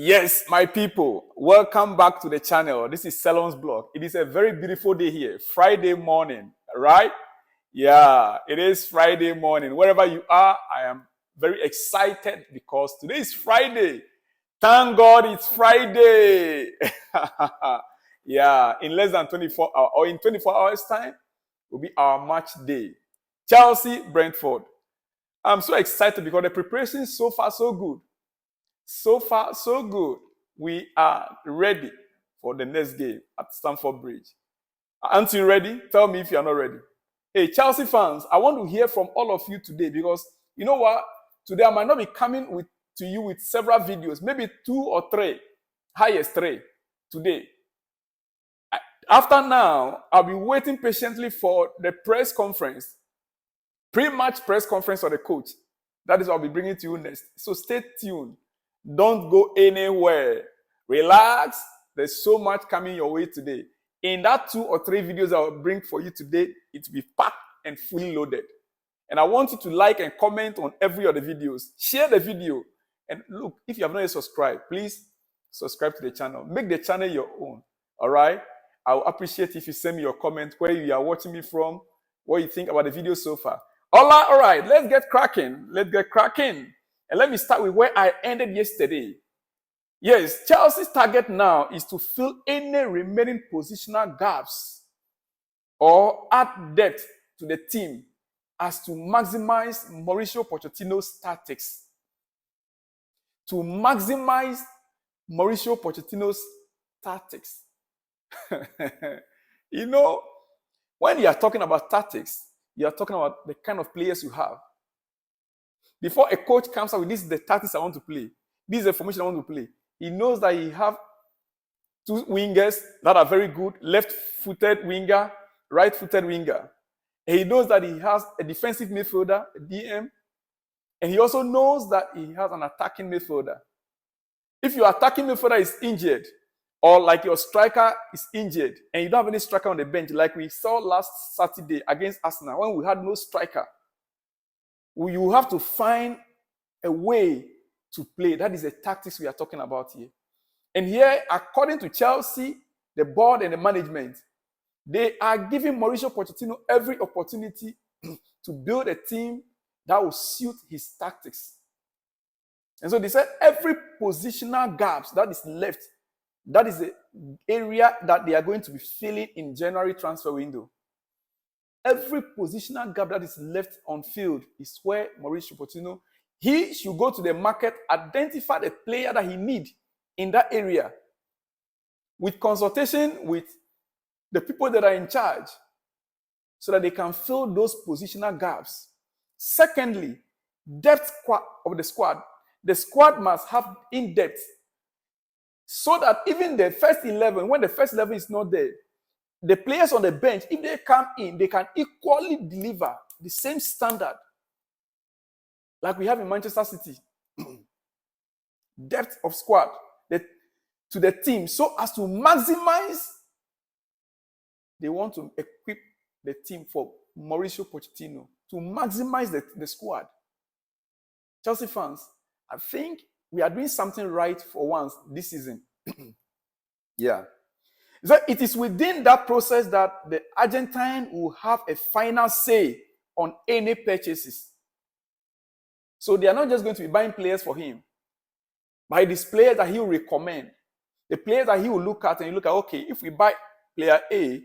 Yes, my people, welcome back to the channel. This is Salon's blog. It is a very beautiful day here, Friday morning, right? Yeah, it is Friday morning. Wherever you are, I am very excited because today is Friday. Thank God it's Friday. Yeah, in less than 24 hours or in 24 hours time will be our match day. Chelsea, Brentford. I'm so excited because the preparation so far so good. So far, so good. We are ready for the next game at Stamford Bridge. Aren't you ready? Tell me if you're not ready. Hey, Chelsea fans, I want to hear from all of you today because you know what? Today I might not be coming to you with several videos, maybe 2 or 3, highest 3 today. After now, I'll be waiting patiently for the press conference, pre-match press conference of the coach. That is what I'll be bringing to you next. So stay tuned. Don't go anywhere. Relax. There's so much coming your way today. In that 2 or 3 videos I will bring for you today, it will be packed and fully loaded. And I want you to like and comment on every of the videos. Share the video. And look, if you have not yet subscribed, please subscribe to the channel. Make the channel your own. All right? I will appreciate if you send me your comment, where you are watching me from, what you think about the video so far. All right. Let's get cracking. And let me start with where I ended yesterday. Yes, Chelsea's target now is to fill any remaining positional gaps or add depth to the team as to maximize Mauricio Pochettino's tactics. To maximize Mauricio Pochettino's tactics. You know, when you are talking about tactics, you are talking about the kind of players you have. Before a coach comes out with this is the tactics I want to play, this is the formation I want to play, he knows that he have 2 wingers that are very good, left-footed winger, right-footed winger. And he knows that he has a defensive midfielder, a DM, and he also knows that he has an attacking midfielder. If your attacking midfielder is injured, or like your striker is injured, and you don't have any striker on the bench, like we saw last Saturday against Arsenal, when we had no striker, you have to find a way to play. That is the tactics we are talking about here. And here, according to Chelsea, the board and the management, they are giving Mauricio Pochettino every opportunity to build a team that will suit his tactics. And so they said every positional gaps that is left, that is the area that they are going to be filling in January transfer window. Every positional gap that is left on field is where Mauricio Pochettino, he should go to the market, identify the player that he needs in that area with consultation with the people that are in charge so that they can fill those positional gaps. Secondly, depth of the squad. The squad must have in-depth so that even the first 11, when the first 11 is not there, the players on the bench, if they come in, they can equally deliver the same standard like we have in Manchester City. Depth of squad to the team so as to maximize. They want to equip the team for Mauricio Pochettino to maximize the squad. Chelsea fans, I think we are doing something right for once this season. Yeah. So it is within that process that the Argentine will have a final say on any purchases. So they are not just going to be buying players for him, but it is players that he will recommend. The players that he will look at and you look at, okay, if we buy player A,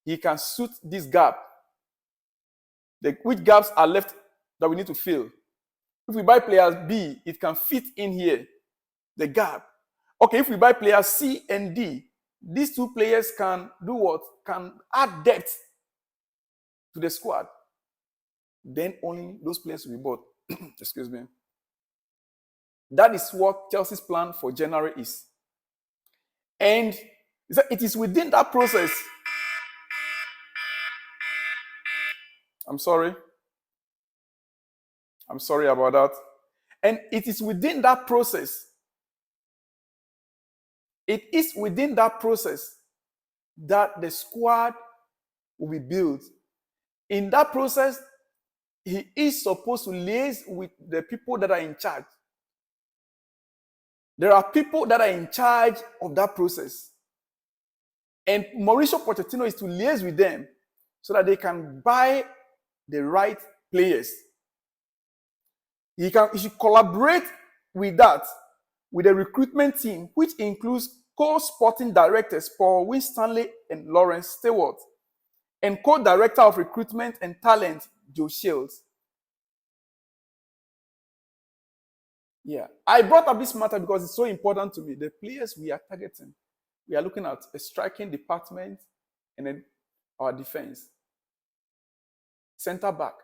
he can suit this gap. Which gaps are left that we need to fill? If we buy players B, it can fit in here, the gap. Okay, if we buy players C and D, these 2 players can do what? Can add depth to the squad. Then only those players will be bought. Excuse me. That is what Chelsea's plan for January is. And it is within that process. I'm sorry about that. And it is within that process. It is within that process that the squad will be built. In that process, he is supposed to liaise with the people that are in charge. There are people that are in charge of that process. And Mauricio Pochettino is to liaise with them so that they can buy the right players. He should collaborate with that, with the recruitment team, which includes co-sporting directors Paul Winstanley and Lawrence Stewart, and co-director of recruitment and talent Joe Shields. Yeah, I brought up this matter because it's so important to me. The players we are targeting, we are looking at a striking department and then our defense. Center back,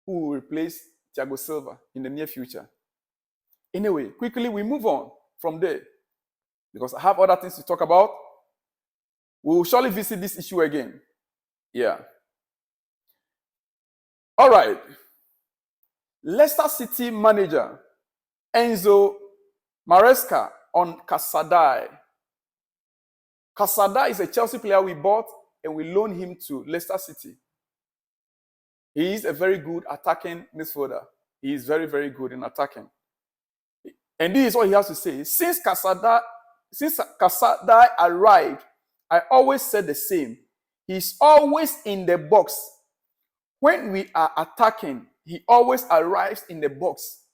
who will replace Thiago Silva in the near future. Anyway, quickly we move on from there because I have other things to talk about. We will surely visit this issue again. Yeah. All right. Leicester City manager Enzo Maresca on Casadei. Casadei is a Chelsea player we bought and we loaned him to Leicester City. He is a very good attacking midfielder. He is very, very good in attacking. And this is what he has to say. Since Casadei arrived, I always said the same. He's always in the box. When we are attacking, he always arrives in the box.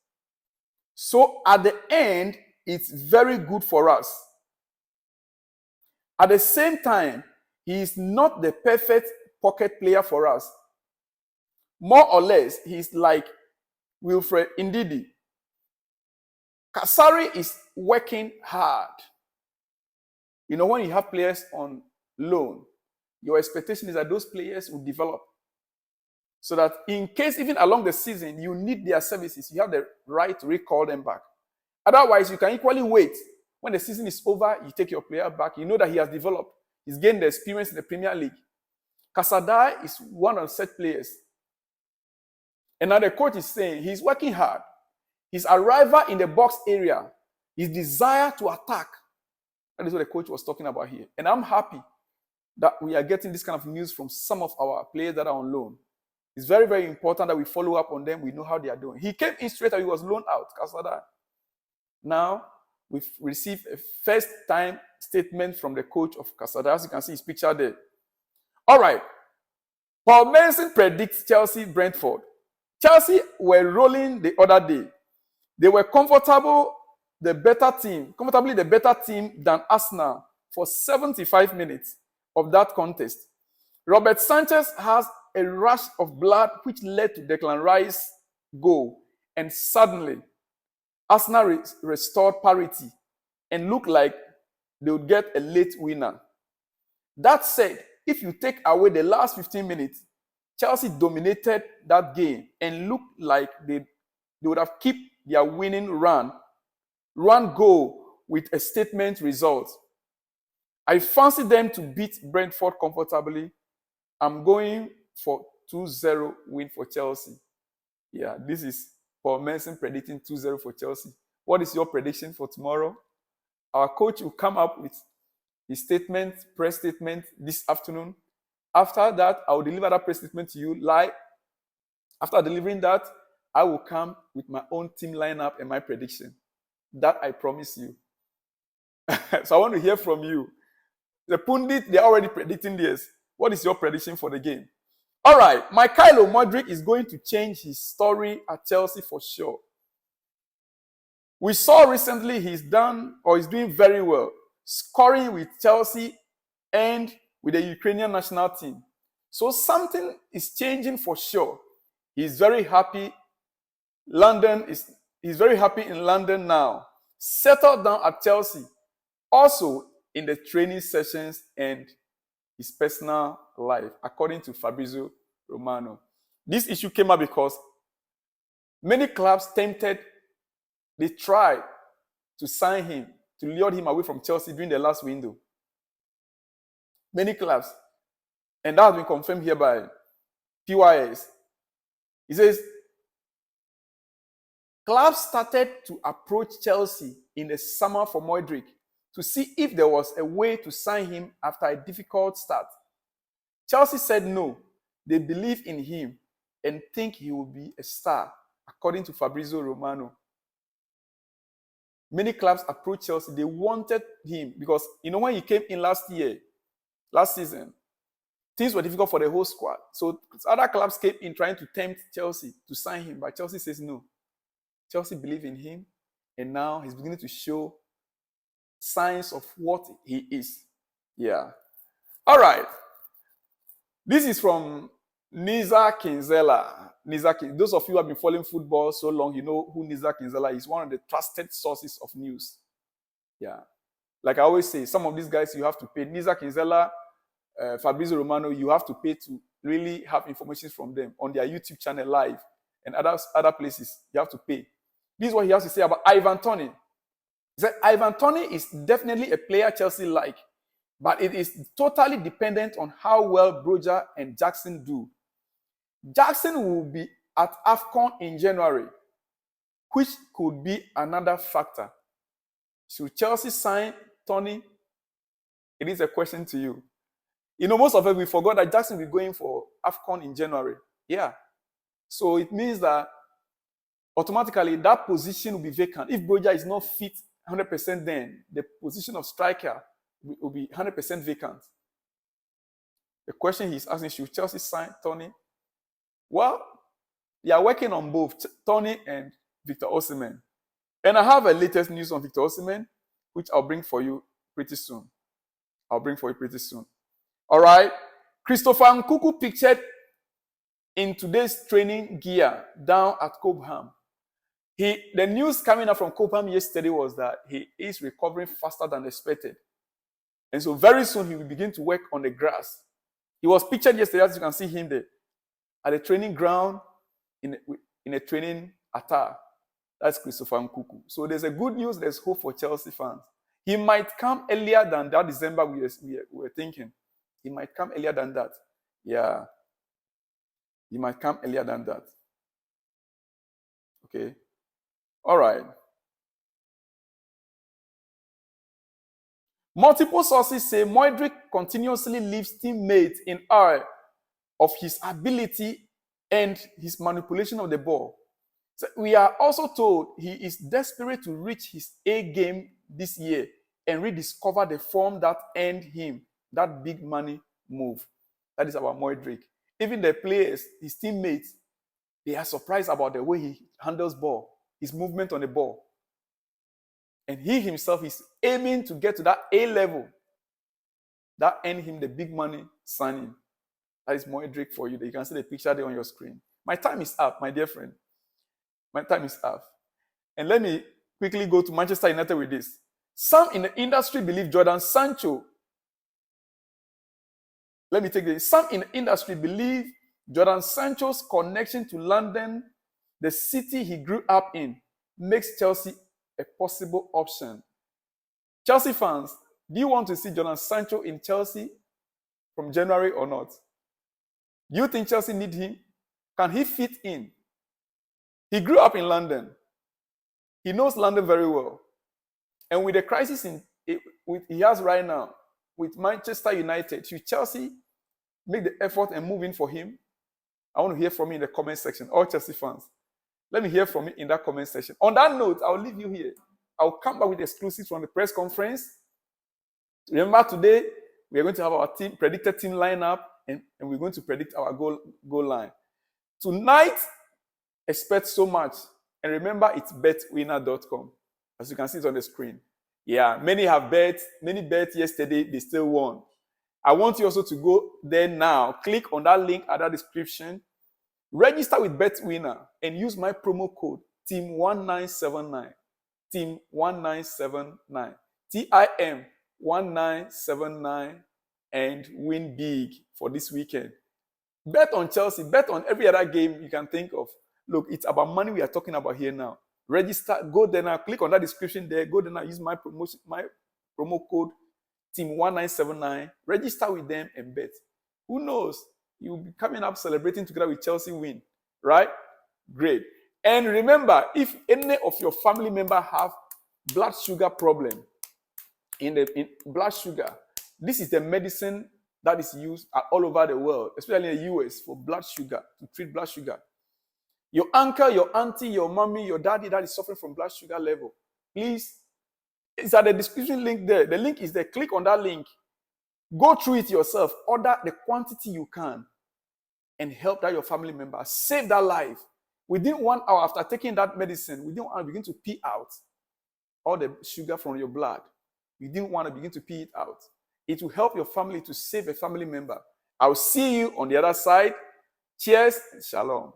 So at the end, it's very good for us. At the same time, he is not the perfect pocket player for us. More or less, he's like Wilfred Ndidi. Kasari is working hard. You know, when you have players on loan, your expectation is that those players will develop. So that in case, even along the season, you need their services, you have the right to recall them back. Otherwise, you can equally wait. When the season is over, you take your player back. You know that he has developed. He's gained the experience in the Premier League. Casadei is one of such players. And now the coach is saying he's working hard. His arrival in the box area, his desire to attack. That is what the coach was talking about here. And I'm happy that we are getting this kind of news from some of our players that are on loan. It's very, very important that we follow up on them. We know how they are doing. He came in straight and he was loaned out, Casadei. Now, we've received a first-time statement from the coach of Casadei. As you can see his picture there. All right. Paul Mason predicts Chelsea-Brentford. Chelsea were rolling the other day. They were comfortably the better team than Arsenal for 75 minutes of that contest. Robert Sanchez has a rush of blood which led to Declan Rice's goal. And suddenly, Arsenal restored parity and looked like they would get a late winner. That said, if you take away the last 15 minutes, Chelsea dominated that game and looked like they would have kept their winning run goal with a statement result. I fancy them to beat Brentford comfortably. I'm going for 2-0 win for Chelsea. Yeah, this is Paul Mason predicting 2-0 for Chelsea. What is your prediction for tomorrow? Our coach will come up with his press statement this afternoon. After that, I will deliver that press statement to you live. After delivering that, I will come with my own team lineup and my prediction. That I promise you. So I want to hear from you. The pundit, they're already predicting this. What is your prediction for the game? All right, Mikhailo Modric is going to change his story at Chelsea for sure. We saw recently he's doing very well, scoring with Chelsea and with the Ukrainian national team. So something is changing for sure. He's very happy. He's very happy in London now. Settled down at Chelsea. Also in the training sessions and his personal life, according to Fabrizio Romano. This issue came up because many clubs they tried to sign him, to lure him away from Chelsea during the last window. Many clubs. And that has been confirmed here by PYS. He says, clubs started to approach Chelsea in the summer for Modric to see if there was a way to sign him after a difficult start. Chelsea said no. They believe in him and think he will be a star, according to Fabrizio Romano. Many clubs approached Chelsea. They wanted him because, when he came in last season, things were difficult for the whole squad. So other clubs came in trying to tempt Chelsea to sign him, but Chelsea says no. Chelsea believe in him, and now he's beginning to show signs of what he is. Yeah. All right. This is from Niza Kinzela. Those of you who have been following football so long, you know who Niza Kinzela is. One of the trusted sources of news. Yeah. Like I always say, some of these guys you have to pay. Niza Kinzela, Fabrizio Romano, you have to pay to really have information from them on their YouTube channel live and other places. You have to pay. This is what he has to say about Ivan Toney. He said, Ivan Toney is definitely a player Chelsea like, but it is totally dependent on how well Broja and Jackson do. Jackson will be at AFCON in January, which could be another factor. Should Chelsea sign Toney? It is a question to you. Most of us, we forgot that Jackson will be going for AFCON in January. Yeah. So it means that automatically that position will be vacant. If Broja is not fit 100%, then the position of striker will be 100% vacant. The question he's asking, should Chelsea sign Toney? Well, they are working on both Toney and Victor Osimhen. And I have a latest news on Victor Osimhen, which I'll bring for you pretty soon. All right. Christopher Nkuku pictured in today's training gear down at Cobham. The news coming out from Cobham yesterday was that he is recovering faster than expected. And so very soon he will begin to work on the grass. He was pictured yesterday, as you can see him there, at a training ground in a training attire. That's Christopher Nkuku. So there's a good news, there's hope for Chelsea fans. He might come earlier than that December we were thinking. He might come earlier than that. Yeah. He might come earlier than that. Okay. All right. Multiple sources say Modric continuously leaves teammates in awe of his ability and his manipulation of the ball. So we are also told he is desperate to reach his A game this year and rediscover the form that earned him that big money move. That is about Modric. Even the players, his teammates, they are surprised about the way he handles ball, his movement on the ball. And he himself is aiming to get to that A level that earned him the big money signing. That is Modric for you. You can see the picture there on your screen. My time is up, my dear friend. My time is up. And let me quickly go to Manchester United with this. Some in the industry believe Jordan Sancho. Let me take this. Some in the industry believe Jordan Sancho's connection to London, the city he grew up in, makes Chelsea a possible option. Chelsea fans, do you want to see Jordan Sancho in Chelsea from January or not? Do you think Chelsea need him? Can he fit in? He grew up in London. He knows London very well. And with the crisis he has right now, with Manchester United, should Chelsea make the effort and move in for him? I want to hear from you in the comment section, all Chelsea fans. Let me hear from you in that comment section. On that note, I'll leave you here. I'll come back with exclusives from the press conference. Remember, today, we are going to have our predicted team lineup, and we're going to predict our goal line. Tonight, expect so much. And remember, it's betwinner.com. As you can see it on the screen. Yeah, many bet yesterday, they still won. I want you also to go there now. Click on that link at that description. Register with BetWinner and use my promo code TEAM1979. TEAM1979. TIM1979 and win big for this weekend. Bet on Chelsea. Bet on every other game you can think of. Look, it's about money we are talking about here now. Register. Go there now. Click on that description there. Go there now. Use my promo code TEAM1979. Register with them and bet. Who knows? You'll be coming up celebrating together with Chelsea win. Right? Great. And remember, if any of your family members have blood sugar problem, in blood sugar, this is the medicine that is used all over the world, especially in the US, for blood sugar, to treat blood sugar. Your uncle, your auntie, your mommy, your daddy that is suffering from blood sugar level, please It's at the description link there. The link is there. Click on that link. Go through it yourself. Order the quantity you can and help that your family member. Save that life. Within 1 hour after taking that medicine, within 1 hour, begin to pee out all the sugar from your blood. You didn't want to begin to pee it out. It will help your family to save a family member. I'll see you on the other side. Cheers. Shalom.